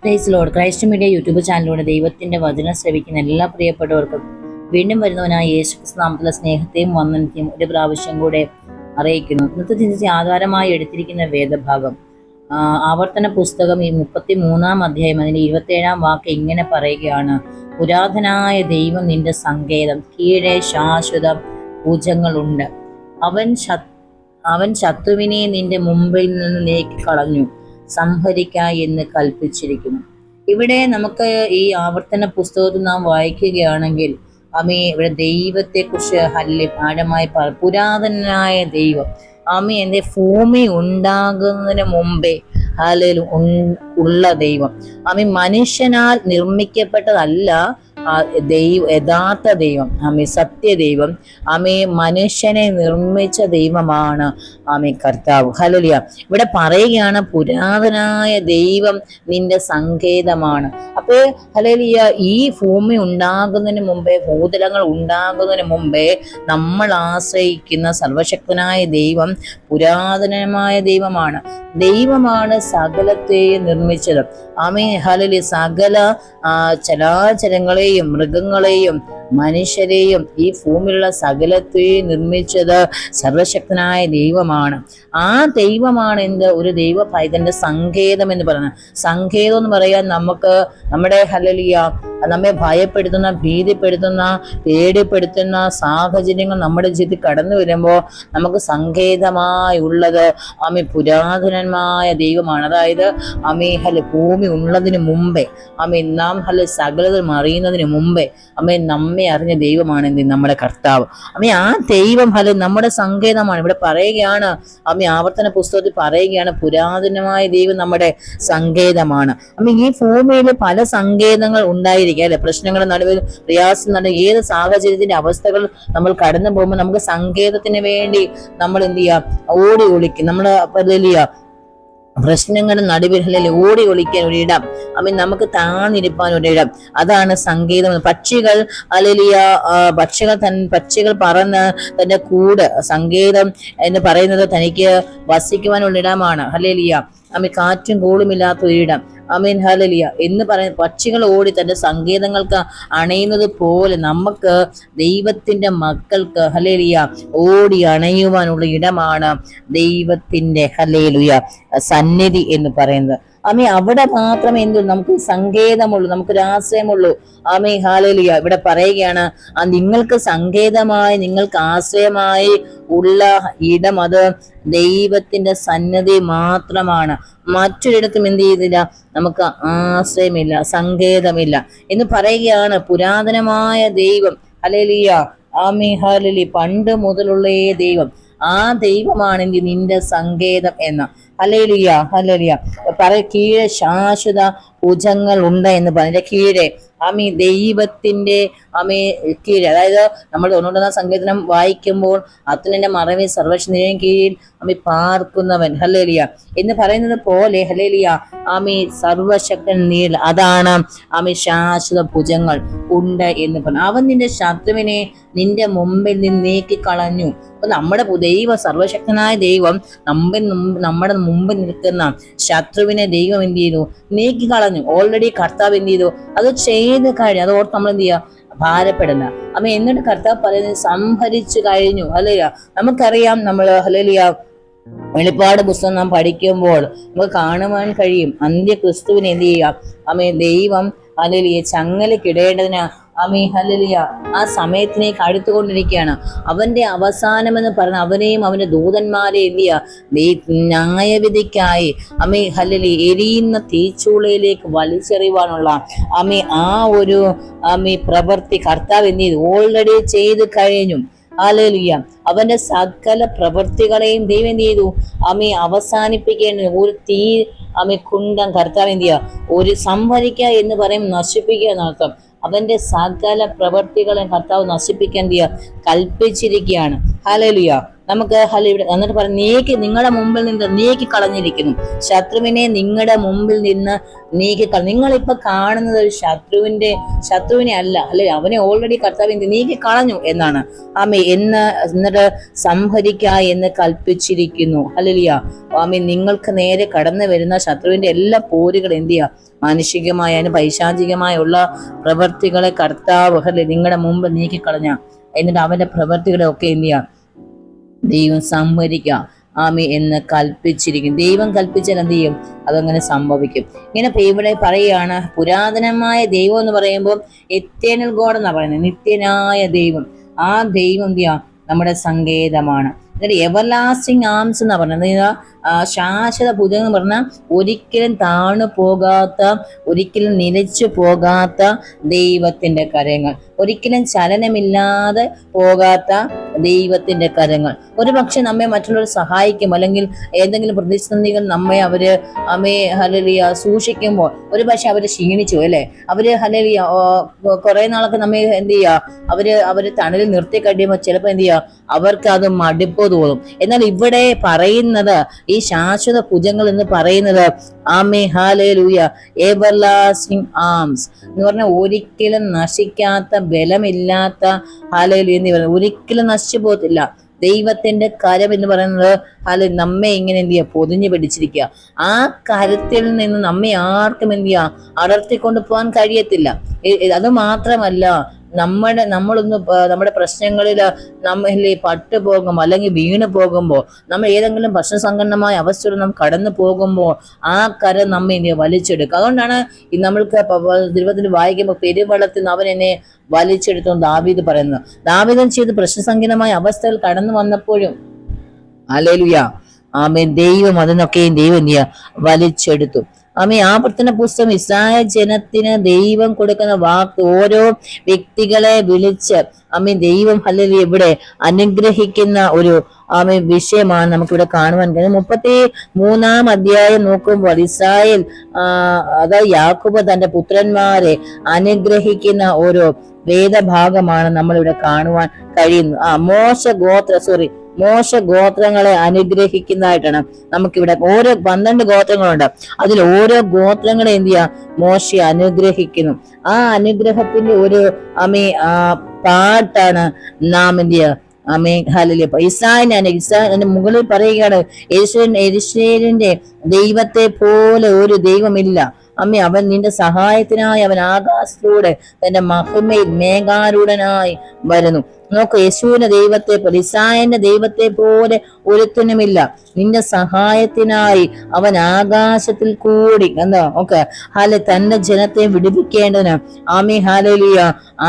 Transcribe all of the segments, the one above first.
Price lord. Christ media YouTube ചാനലിലൂടെ ദൈവത്തിന്റെ വചനം ശ്രവിക്കുന്ന എല്ലാ പ്രിയപ്പെട്ടവർക്കും വീണ്ടും വരുന്നവനായ യേശുക്രിസ്തു നാമത്തിലുള്ള സ്നേഹത്തെയും വന്ദനത്തെയും ഒരു പ്രാവശ്യം കൂടെ അറിയിക്കുന്നു. ഇന്നത്തെ ചിന്തിച്ച് ആധാരമായി എടുത്തിരിക്കുന്ന വേദഭാഗം ആവർത്തന പുസ്തകം 33 അധ്യായം അതിന്റെ 27 വാക്ക് ഇങ്ങനെ പറയുകയാണ്: പുരാതനായ ദൈവം നിന്റെ സങ്കേതം, കീഴെ ശാശ്വത ഭുജങ്ങളുണ്ട്. അവൻ ശത്രുവിനെ നിന്റെ മുമ്പിൽ നിന്ന് നീക്കിക്കളഞ്ഞു, സംഹരിക്ക എന്ന് കൽപ്പിച്ചിരിക്കുന്നു. ഇവിടെ നമുക്ക് ഈ ആവർത്തന പുസ്തകത്തിൽ നാം വായിക്കുകയാണെങ്കിൽ ഇവിടെ ദൈവത്തെക്കുറിച്ച് ആഴമായി പുരാതനായ ദൈവം എന്റെ ഭൂമി ഉണ്ടാകുന്നതിന് മുമ്പേ ഉള്ള ദൈവം മനുഷ്യനാൽ നിർമ്മിക്കപ്പെട്ടതല്ല. യഥാർത്ഥ ദൈവം സത്യദൈവം മനുഷ്യനെ നിർമ്മിച്ച ദൈവമാണ് കർത്താവ്. ഹല്ലേലൂയ. ഇവിടെ പറയുകയാണ് പുരാതനായ ദൈവം നിന്റെ സങ്കേതമാണ്. അപ്പൊ ഹല്ലേലൂയ, ഈ ഭൂമി ഉണ്ടാകുന്നതിന് മുമ്പേ, ഭൂതലങ്ങൾ ഉണ്ടാകുന്നതിന് മുമ്പേ നമ്മൾ ആശ്രയിക്കുന്ന സർവശക്തനായ ദൈവം പുരാതനമായ ദൈവമാണ് സകലത്തെയും നിർമ്മിച്ചത്. ഹല്ലേലൂയ. സകല ചരാചരങ്ങളെയും മൃഗങ്ങളെയും മനുഷ്യരെയും ഈ ഭൂമിയിലുള്ള സകലത്തെയും നിർമ്മിച്ചത് സർവശക്തനായ ദൈവമാണ്. ആ ദൈവമാണ് ഒരു ദൈവ പൈതന്റെ സങ്കേതം എന്ന് പറയുന്നത്. സങ്കേതം എന്ന് പറയാൻ നമ്മുടെ ഹല്ലേലൂയ നമ്മെ ഭയപ്പെടുത്തുന്ന, ഭീതിപ്പെടുത്തുന്ന, പേടിപ്പെടുത്തുന്ന സാഹചര്യങ്ങൾ നമ്മുടെ ജീവിതത്തിൽ കടന്നു വരുമ്പോൾ നമുക്ക് സങ്കേതമായി ഉള്ളത് പുരാതനമായ ദൈവമാണ്. അതായത് ഭൂമി ഉള്ളതിന് മുമ്പേ നാം സകലതും അറിയുന്നതിന് മുമ്പേ നമ്മെ അറിഞ്ഞ ദൈവമാണ് നമ്മുടെ കർത്താവ്. ആ ദൈവം നമ്മുടെ സങ്കേതമാണ്. ഇവിടെ പറയുകയാണ്, ആവർത്തന പുസ്തകത്തിൽ പറയുകയാണ്, പുരാതനമായ ദൈവം നമ്മുടെ സങ്കേതമാണ്. ഈ ഭൂമിയിൽ പല സങ്കേതങ്ങൾ ഉണ്ടായിരിക്കും അല്ലെ. പ്രശ്നങ്ങളുടെ നടുവിൽ, പ്രയാസം നടുവിൽ, ഏത് സാഹചര്യത്തിന്റെ അവസ്ഥകൾ നമ്മൾ കടന്നു പോകുമ്പോൾ നമുക്ക് സങ്കേതത്തിന് വേണ്ടി നമ്മൾ എന്ത് ചെയ്യാം, ഓടി ഒളിക്കും. പ്രശ്നങ്ങളുടെ നടുവിൽ ഓടി ഒളിക്കാൻ ഒരിടം, നമുക്ക് താന്നിരിപ്പാൻ ഒരിടം, അതാണ് സങ്കേതം. പക്ഷികൾ പറന്ന് തന്റെ കൂട്, സങ്കേതം എന്ന് പറയുന്നത് തനിക്ക് വസിക്കുവാനുള്ള ഇടമാണ്. ഹല്ലേലൂയ. കാറ്റും കോളുമില്ലാത്ത ഒരിടം. ഹല്ലേലൂയ എന്ന് പറയുന്ന പക്ഷികൾ ഓടി തന്റെ സങ്കേതങ്ങൾക്ക് അണയുന്നത് പോലെ നമുക്ക് ദൈവത്തിന്റെ മക്കൾക്ക് ഹല്ലേലൂയ ഓടി അണയുവാനുള്ള ഇടമാണ് ദൈവത്തിന്റെ ഹല്ലേലൂയ സന്നിധി എന്ന് പറയുന്നത്. അവിടെ മാത്രമേ നമുക്ക് സങ്കേതമുള്ളൂ, നമുക്കൊരു ആശ്രയമുള്ളൂ. ഹല്ലേലൂയ. ഇവിടെ പറയുകയാണ്, നിങ്ങൾക്ക് സങ്കേതമായി, നിങ്ങൾക്ക് ആശ്രയമായി ഉള്ള ഇടം അത് ദൈവത്തിന്റെ സന്നിധി മാത്രമാണ്. മറ്റൊരിടത്തും എന്ത് ചെയ്തില്ല, നമുക്ക് ആശ്രയമില്ല, സങ്കേതമില്ല എന്ന് പറയുകയാണ് പുരാതനമായ ദൈവം. ഹല്ലേലൂയ. ഹല്ലേലൂയ. പണ്ട് മുതലുള്ള ദൈവം, ആ ദൈവമാണ് നിന്റെ സങ്കേതം എന്ന. ഹല്ലേലൂയ. ഹല്ലേലൂയ. കീഴെ ശാശ്വത ഭുജങ്ങൾ ഉണ്ട് എന്ന് പറഞ്ഞ കീഴെ ദൈവത്തിന്റെ കീഴ്, അതായത് നമ്മൾ 91 സങ്കീർത്തനം വായിക്കുമ്പോൾ അത്തന്നെ മറവിൽ സർവശക്തന്റെ കീഴിൽ പാർക്കുന്നവൻ ഹല്ലേലൂയ എന്ന് പറയുന്നത് പോലെ ഹല്ലേലൂയ സർവശക്തൻ നീൾ, അതാണ് ശാശ്വത ഭുജങ്ങൾ ഉണ്ട് എന്ന് പറഞ്ഞു. അവൻ നിന്റെ ശത്രുവിനെ നിന്റെ മുമ്പിൽ നിന്ന് നീക്കിക്കളഞ്ഞു. അപ്പൊ നമ്മുടെ ദൈവം, സർവശക്തനായ ദൈവം നമ്മുടെ മുമ്പിൽ നിൽക്കുന്ന ശത്രുവിനെ ദൈവം എന്ത് ചെയ്തു, നീക്കിക്കളഞ്ഞു. ഓൾറെഡി കർത്താവ് എന്ത് ചെയ്തു, അത് ചെയ്ത് കഴിഞ്ഞു. അതോർത്ത് നമ്മൾ എന്ത് ചെയ്യുക, ഭാരപ്പെടുന്ന. എന്നിട്ട് കർത്താവ് പറയുന്നത് സംഹരിച്ചു കഴിഞ്ഞു. ഹല്ലേലൂയ. നമുക്കറിയാം, നമ്മൾ ഹല്ലേലൂയ വെളിപ്പാട് പുസ്തകം നാം പഠിക്കുമ്പോൾ നമുക്ക് കാണുവാൻ കഴിയും, അന്ത്യക്രിസ്തുവിനെ എന്ത് ചെയ്യുക, ദൈവം ഹല്ലേലൂയ ചങ്ങലക്കിടേണ്ടതിന് ഹല്ലേലൂയ ആ സമയത്തിലേക്ക് അടുത്തുകൊണ്ടിരിക്കുകയാണ്. അവന്റെ അവസാനം എന്ന് പറഞ്ഞ അവനെയും അവന്റെ ദൂതന്മാരെ എന്ത് ചെയ്യുക, ന്യായവിധിക്കായി ഹല്ലേലൂയ എരിയുന്ന തീച്ചൂളയിലേക്ക് വലിച്ചെറിയുവാനുള്ള ആ ഒരു പ്രവൃത്തി കർത്താവ് എന്ത് ചെയ്തു, ഓൾറെഡി ചെയ്ത് കഴിഞ്ഞു. ഹല്ലേലൂയ. അവന്റെ സകല പ്രവൃത്തികളെയും ദൈവം എന്ത് ചെയ്തു, അവസാനിപ്പിക്കേണ്ട ഒരു തീ കുണ്ടം കർത്താവ് എന്ത് ചെയ്യുക, ഒരു സംഹരിക്കുക എന്ന് പറയും, നശിപ്പിക്കുക എന്നർത്ഥം. അവന്റെ സകല പ്രവൃത്തികളെ കർത്താവ് നശിപ്പിക്കാൻ കൽപ്പിച്ചിരിക്കുകയാണ്. ഹല്ലേലൂയ. നമുക്ക് ഇവിടെ എന്നിട്ട് പറഞ്ഞു, നീക്കി നിങ്ങളുടെ മുമ്പിൽ നിന്ന് നീക്കി കളഞ്ഞിരിക്കുന്നു. ശത്രുവിനെ നിങ്ങളുടെ മുമ്പിൽ നിന്ന് നീക്കി നിങ്ങളിപ്പൊ കാണുന്നത് ഒരു ശത്രുവിനെ അല്ല, അല്ലെ, അവനെ ഓൾറെഡി കർത്താവ് നീക്കി കളഞ്ഞു എന്നാണ്. എന്നിട്ട് സംഹരിക്ക എന്ന് കൽപ്പിച്ചിരിക്കുന്നു. ഹല്ലേലൂയ. നിങ്ങൾക്ക് നേരെ കടന്നു വരുന്ന ശത്രുവിന്റെ എല്ലാ പോരുകളും എന്ത് ചെയ്യുക, മാനുഷികമായ പൈശാചികമായുള്ള പ്രവൃത്തികളെ കർത്താവ് നിങ്ങളുടെ മുമ്പ് നീക്കിക്കളഞ്ഞ, എന്നിട്ട് അവന്റെ പ്രവൃത്തികളെ ഒക്കെ എന്ത് ചെയ്യുക, ദൈവം സംഹരിക്കുക എന്ന് കൽപ്പിച്ചിരിക്കും. ദൈവം കൽപ്പിച്ചാൽ എന്ത് ചെയ്യും, അതങ്ങനെ സംഭവിക്കും. ഇങ്ങനെ ഇവിടെ പറയുകയാണ്, പുരാതനമായ ദൈവം എന്ന് പറയുമ്പോൾ എറ്റേണൽ ഗോഡ് എന്നാ പറയുന്നത്, നിത്യനായ ദൈവം. ആ ദൈവം എന്ത് ചെയ്യാം, നമ്മുടെ സങ്കേതമാണ്. എന്നിട്ട് എവർലാസ്റ്റിംഗ് ആംസ് എന്നാ പറഞ്ഞത്, ശാശ്വത ഭുജം എന്ന് പറഞ്ഞാൽ ഒരിക്കലും താണു പോകാത്ത, ഒരിക്കലും നിലച്ചു പോകാത്ത ദൈവത്തിന്റെ കരങ്ങൾ, ഒരിക്കലും ചലനമില്ലാതെ പോകാത്ത ദൈവത്തിന്റെ കരങ്ങൾ. ഒരു പക്ഷെ നമ്മെ മറ്റുള്ളവർ സഹായിക്കും, അല്ലെങ്കിൽ ഏതെങ്കിലും പ്രതിസന്ധികൾ അവര് ഹല്ലേലൂയ സൂക്ഷിക്കുമ്പോൾ ഒരു പക്ഷെ അവര് ക്ഷീണിച്ചു, അല്ലെ, അവര് ഹല്ലേലൂയ കുറെ നാളൊക്കെ നമ്മെ എന്ത് ചെയ്യുക, അവര് തണലിൽ നിർത്തി കഴിയുമ്പോൾ ചിലപ്പോൾ എന്ത് ചെയ്യുക, അവർക്ക് അത് മടുപ്പ് തോന്നും. എന്നാൽ ഇവിടെ പറയുന്നത്, ഈ ശാശ്വത ഭുജങ്ങൾ എന്ന് പറയുന്നത് ഹല്ലേലൂയ എവർലാസ്റ്റിംഗ് ആംസ് എന്ന് പറഞ്ഞാൽ ഒരിക്കലും നശിക്കാത്ത, ബലമില്ലാത്ത, ഹല്ലേലൂയ എന്ന് പറയുന്നത് ഒരിക്കലും നശിച്ചു പോകത്തില്ല. ദൈവത്തിന്റെ കരം എന്ന് പറയുന്നത് നമ്മെ ഇങ്ങനെ എന്ത് ചെയ്യുക, പൊതിഞ്ഞു പിടിച്ചിരിക്കുക. ആ കരത്തിൽ നിന്ന് നമ്മെ ആർക്കും എന്ത് ചെയ്യുക, അടർത്തിക്കൊണ്ട് പോകാൻ കഴിയത്തില്ല. അത് മാത്രമല്ല, നമ്മളൊന്ന് നമ്മുടെ പ്രശ്നങ്ങളിൽ നമ്മൾ പട്ടു പോകുമ്പോൾ, അല്ലെങ്കിൽ വീണ് പോകുമ്പോൾ, നമ്മൾ ഏതെങ്കിലും പ്രശ്നസങ്കീർണമായ അവസ്ഥയിൽ നാം കടന്നു പോകുമ്പോൾ ആ കരം നമ്മെ വലിച്ചെടുക്കുക. അതുകൊണ്ടാണ് നമ്മൾക്ക് ദൈവത്തിൽ വായിക്കുമ്പോൾ പെരുവെള്ളത്തിൽ അവൻ എന്നെ വലിച്ചെടുത്തു ദാവീദ് പറയുന്നത്. ദാവീദൻ ചെയ്ത് പ്രശ്നസങ്കീർണമായ അവസ്ഥയിൽ കടന്നു വന്നപ്പോഴും ഹല്ലേലൂയ ദൈവം അതിനൊക്കെയും ദൈവം എന്ത് ചെയ്യുക, വലിച്ചെടുത്തു. ആവർത്തന പുസ്തകം ഇസ്രായേൽ ജനത്തിന് ദൈവം കൊടുക്കുന്ന വാക്ക്, ഓരോ വ്യക്തികളെ വിളിച്ച് ദൈവം ഹല്ലേലൂയ ഇവിടെ അനുഗ്രഹിക്കുന്ന ഒരു വിഷയമാണ് നമുക്കിവിടെ കാണുവാൻ കഴിയും. 33 അധ്യായം നോക്കുമ്പോൾ ഇസ്രായേൽ അതായത് യാക്കോബ് തന്റെ പുത്രന്മാരെ അനുഗ്രഹിക്കുന്ന ഓരോ വേദഭാഗമാണ് നമ്മളിവിടെ കാണുവാൻ കഴിയുന്നു. മോശ ഗോത്രങ്ങളെ അനുഗ്രഹിക്കുന്നതായിട്ടാണ് നമുക്കിവിടെ. ഓരോ 12 ഗോത്രങ്ങളുണ്ട്, അതിൽ ഓരോ ഗോത്രങ്ങളെ എന്ത് ചെയ്യാ, മോശയെ അനുഗ്രഹിക്കുന്നു. ആ അനുഗ്രഹത്തിന്റെ ഒരു പാട്ടാണ് നാം എന്ത് ചെയ്യുക, ഹല്ലേലൂയ ഇസ്രായേലിന്റെ മുകളിൽ പറയുകയാണ്, യെരൂശലേമിന്റെ ദൈവത്തെ പോലെ ഒരു ദൈവമില്ല. അവൻ നിന്റെ സഹായത്തിനായി അവൻ ആകാശത്തിലൂടെ തന്റെ മഹിമയിൽ മേഘാരൂഢനായി വരുന്നു. നോക്ക്, യേശുവിന്റെ ദൈവത്തെ പോലെ, ഇസ്രായേലിന്റെ ദൈവത്തെ പോലെ ഒരുത്തനുമില്ല. നിന്റെ സഹായത്തിനായി അവൻ ആകാശത്തിൽ കൂടി തന്റെ ജനത്തെ വിടുവിക്കേണ്ടതിന് ഹല്ലേലൂയ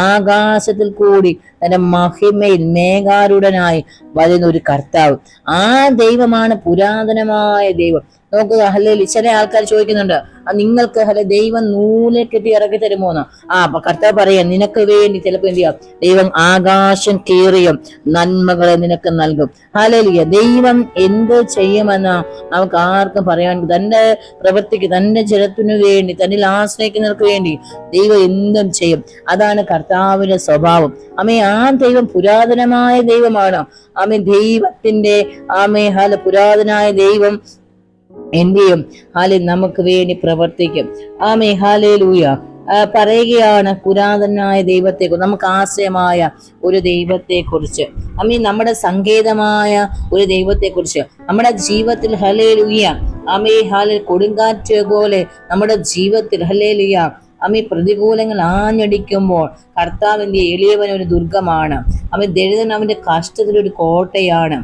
ആകാശത്തിൽ കൂടി തന്റെ മഹിമയിൽ മേഘാരൂഢനായി വരുന്ന ഒരു കർത്താവ്. ആ ദൈവമാണ് പുരാതനമായ ദൈവം. നോക്കുക, ഹല്ലേലൂയ. ചില ആൾക്കാർ ചോദിക്കുന്നുണ്ട്, നിങ്ങൾക്ക് ദൈവം നൂലെ കെട്ടി ഇറക്കി തരുമോന്ന്. കർത്താവ് പറയാം, നിനക്ക് വേണ്ടി ചിലപ്പോൾ എന്ത് ചെയ്യാം, ദൈവം ആകാശം കീറിയും നന്മകളെ നിനക്ക് നൽകും. ഹല്ലേലൂയ. ദൈവം എന്ത് ചെയ്യുമെന്ന് നമുക്ക് ആർക്കും പറയാൻ, തന്റെ പ്രവൃത്തിക്ക്, തന്റെ ജനത്തിനു വേണ്ടി, തന്നിൽ ആശ്രയിക്കുന്നവർക്ക് വേണ്ടി ദൈവം എന്തും ചെയ്യും. അതാണ് കർത്താവിന്റെ സ്വഭാവം. ആ ദൈവം പുരാതനമായ ദൈവമാണ്. ദൈവത്തിന്റെ പുരാതനായ ദൈവം എന്ത് ചെയ്യും, നമുക്ക് വേണ്ടി പ്രവർത്തിക്കും. ഹല്ലേലൂയ. പറയുകയാണ് പുരാതനായ ദൈവത്തെക്കുറിച്ച്, നമുക്ക് ആശ്രയമായ ഒരു ദൈവത്തെക്കുറിച്ച്, നമ്മുടെ സങ്കേതമായ ഒരു ദൈവത്തെക്കുറിച്ച്, നമ്മുടെ ജീവിതത്തിൽ ഹല്ലേലൂയ കൊടുങ്കാറ്റ് പോലെ നമ്മുടെ ജീവിതത്തിൽ ഹല്ലേലൂയ പ്രതികൂലങ്ങൾ ആഞ്ഞടിക്കുമ്പോൾ കർത്താവിന്റെ എളിയവൻ ഒരു ദുർഗമാണ്. ദരിദ്രൻ അവന്റെ കഷ്ടത്തിലൊരു കോട്ടയാണ്.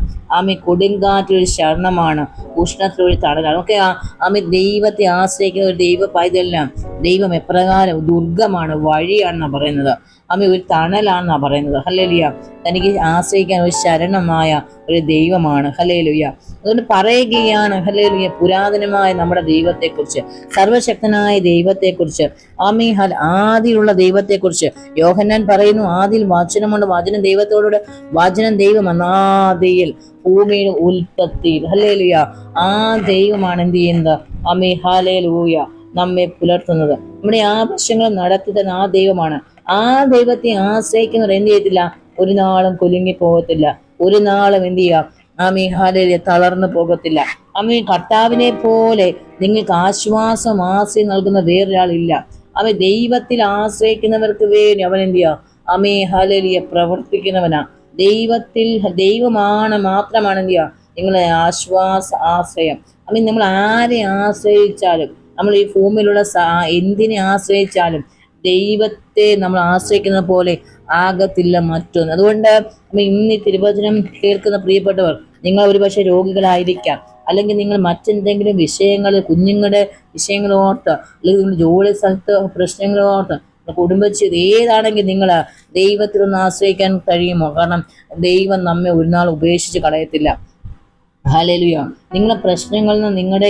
കൊടുങ്കാറ്റൊരു ശരണമാണ്, ഉഷ്ണത്തിലൊരു തടലാണ്. ദൈവത്തെ ആശ്രയിക്കുന്ന ഒരു ദൈവ പൈതലിനാണ്. ദൈവം എപ്രകാരം ദുർഗമാണ്, വഴിയാണെന്നാണ് പറയുന്നത്. ഒരു തണലാണെന്നാ പറയുന്നത്. ഹല്ലേലൂയ. തനിക്ക് ആശ്രയിക്കാൻ ഒരു ശരണമായ ഒരു ദൈവമാണ്. ഹല്ലേലൂയ. അതുകൊണ്ട് പറയുകയാണ് ഹല്ലേലൂയ പുരാതനമായ നമ്മുടെ ദൈവത്തെക്കുറിച്ച്, സർവശക്തനായ ദൈവത്തെക്കുറിച്ച്, ആദിയിലുള്ള ദൈവത്തെക്കുറിച്ച്. യോഹന്നാൻ പറയുന്നു, ആദിയിൽ വചനമുണ്ട്, വചനം ദൈവത്തോടുകൂടെ, വചനം ദൈവം ആദിയിൽ ഭൂമിയുടെ ഉൽപ്പത്തിയിൽ. ഹല്ലേലൂയ. ആ ദൈവമാണ് എന്ത് ചെയ്യുന്നത്, ഹല്ലേലൂയ നമ്മെ പുലർത്തുന്നത്. നമ്മുടെ ആവശ്യങ്ങൾ നടത്തി തന്ന ആ ദൈവമാണ്. ആ ദൈവത്തെ ആശ്രയിക്കുന്നവർ എന്ത് ചെയ്യത്തില്ല, ഒരു നാളും കുലുങ്ങി പോകത്തില്ല, ഒരു നാളും എന്ത് ചെയ്യുക, ആമീൻ ഹല്ലേലൂയ തളർന്നു പോകത്തില്ല. ആമീൻ കർത്താവിനെ പോലെ നിങ്ങൾക്ക് ആശ്വാസം ആശ്രയം നൽകുന്ന വേറൊരാളില്ല. അവൻ ദൈവത്തിൽ ആശ്രയിക്കുന്നവർക്ക് വേണ്ടി അവൻ എന്ത് ചെയ്യുക? ആമീൻ ഹല്ലേലൂയ പ്രവർത്തിക്കുന്നവനാ. ദൈവമാണ് മാത്രമാണ് എന്ത് ചെയ്യുക? നിങ്ങളെ ആശ്രയം. ആമീൻ നമ്മൾ ആരെ ആശ്രയിച്ചാലും, നമ്മൾ ഈ ഭൂമിയിലുള്ള എന്തിനെ ആശ്രയിച്ചാലും ദൈവത്തെ നമ്മൾ ആശ്രയിക്കുന്ന പോലെ ആകത്തില്ല മറ്റൊന്ന്. അതുകൊണ്ട് ഇന്ന് ഈ തിരുവചനം കേൾക്കുന്ന പ്രിയപ്പെട്ടവർ, നിങ്ങൾ ഒരുപക്ഷെ രോഗികളായിരിക്കാം, അല്ലെങ്കിൽ നിങ്ങൾ മറ്റെന്തെങ്കിലും വിഷയങ്ങൾ, കുഞ്ഞുങ്ങളുടെ വിഷയങ്ങളോർത്ത്, അല്ലെങ്കിൽ നിങ്ങൾ ജോലി സ്ഥലത്ത് പ്രശ്നങ്ങളോർത്ത്, കുടുംബജീവിതം ഏതാണെങ്കിൽ നിങ്ങൾ ദൈവത്തിലൊന്ന് ആശ്രയിക്കാൻ കഴിയുമോ? കാരണം ദൈവം നമ്മെ ഒരു നാൾ ഉപേക്ഷിച്ച് കളയത്തില്ല. ഹല്ലേലൂയ. നിങ്ങളെ പ്രശ്നങ്ങളിൽ നിന്ന് നിങ്ങളുടെ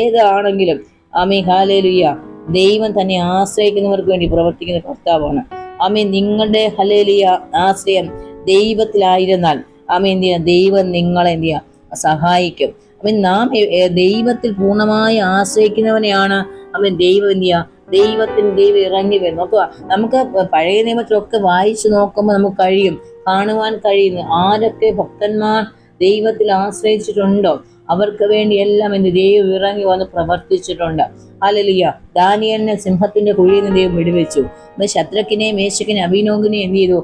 ഏതാണെങ്കിലും ആമീൻ ഹല്ലേലൂയ ദൈവം തന്നെ ആശ്രയിക്കുന്നവർക്ക് വേണ്ടി പ്രവർത്തിക്കുന്ന കർത്താവാണ്. ആമീൻ നിങ്ങളുടെ ഹല്ലേലൂയ ആശ്രയം ദൈവത്തിലായിരുന്നാൽ ആമീൻ എന്ത് ചെയ്യുക? ദൈവം നിങ്ങളെ എന്ത് ചെയ്യുക? സഹായിക്കും. ആമീൻ നാം ദൈവത്തിൽ പൂർണ്ണമായി ആശ്രയിക്കുന്നവനെയാണ് അവൻ ദൈവം എന്ത് ചെയ്യുക? ദൈവം ഇറങ്ങി വരും. നോക്കുക, നമുക്ക് പഴയ നിയമത്തിലൊക്കെ വായിച്ചു നോക്കുമ്പോൾ നമുക്ക് കാണുവാൻ കഴിയുന്നു ആരൊക്കെ ഭക്തന്മാർ ദൈവത്തിൽ ആശ്രയിച്ചിട്ടുണ്ടോ അവർക്ക് വേണ്ടി എല്ലാം എന്ത് ദൈവം ഇറങ്ങി വന്ന് പ്രവർത്തിച്ചിട്ടുണ്ട്. ഹല്ലേലൂയ. ദാനിയേലിനെ സിംഹത്തിന്റെ കുഴിയിൽ നിന്ന് ദൈവം വിടുവിച്ചു. ശദ്രക്കിനെയും മേശക്കിനെയും അബീദ്നേഗോവിനെയും എന്ത് ചെയ്തു?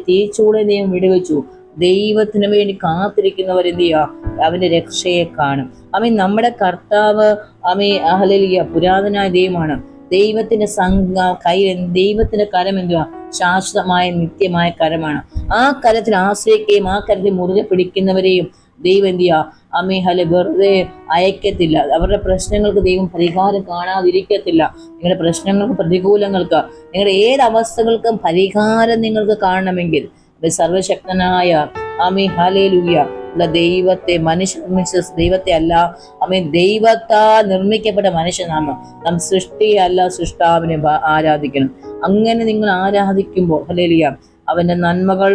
തീച്ചൂളെ ദൈവം വിടുവിച്ചു. ദൈവത്തിന് വേണ്ടി കാത്തിരിക്കുന്നവർ എന്ത് ചെയ്യുക? അവന്റെ രക്ഷയെ കാണും. നമ്മുടെ കർത്താവ് ഹല്ലേലൂയ പുരാതനായ ദൈവമാണ്. ദൈവത്തിന്റെ ദൈവത്തിന്റെ കരം എന്തുവാ? ശാശ്വതമായ നിത്യമായ കരമാണ്. ആ കരത്തിൽ ആശ്രയിക്കുകയും ആ കരത്തിൽ മുറുകെ പിടിക്കുന്നവരെയും ദൈവം എന്ത് ചെയ്യുക? വെറുതെ അയക്കത്തില്ല. അവരുടെ പ്രശ്നങ്ങൾക്ക് ദൈവം പരിഹാരം കാണാതിരിക്കത്തില്ല. നിങ്ങളുടെ പ്രശ്നങ്ങൾക്ക്, പ്രതികൂലങ്ങൾക്ക്, നിങ്ങളുടെ ഏത് അവസ്ഥകൾക്കും പരിഹാരം നിങ്ങൾക്ക് കാണണമെങ്കിൽ സർവശക്തനായ ഹല്ലേലൂയ ഉള്ള ദൈവത്തെ, മനുഷ്യ ദൈവത്തെ അല്ല, ദൈവത്താൽ നിർമ്മിക്കപ്പെട്ട മനുഷ്യനാമം നാം സൃഷ്ടിയല്ല സൃഷ്ടാവിനെ ആരാധിക്കണം. അങ്ങനെ നിങ്ങൾ ആരാധിക്കുമ്പോൾ ഹല്ലേലൂയ അവന്റെ നന്മകൾ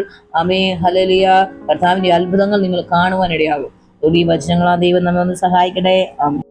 ഹല്ലേലൂയ കർത്താവിന്റെ അത്ഭുതങ്ങൾ നിങ്ങൾ കാണുവാനിടയാകും. ഈ വചനങ്ങൾ ആ ദൈവം നമ്മെ ഒന്ന് സഹായിക്കട്ടെ. ആമേൻ.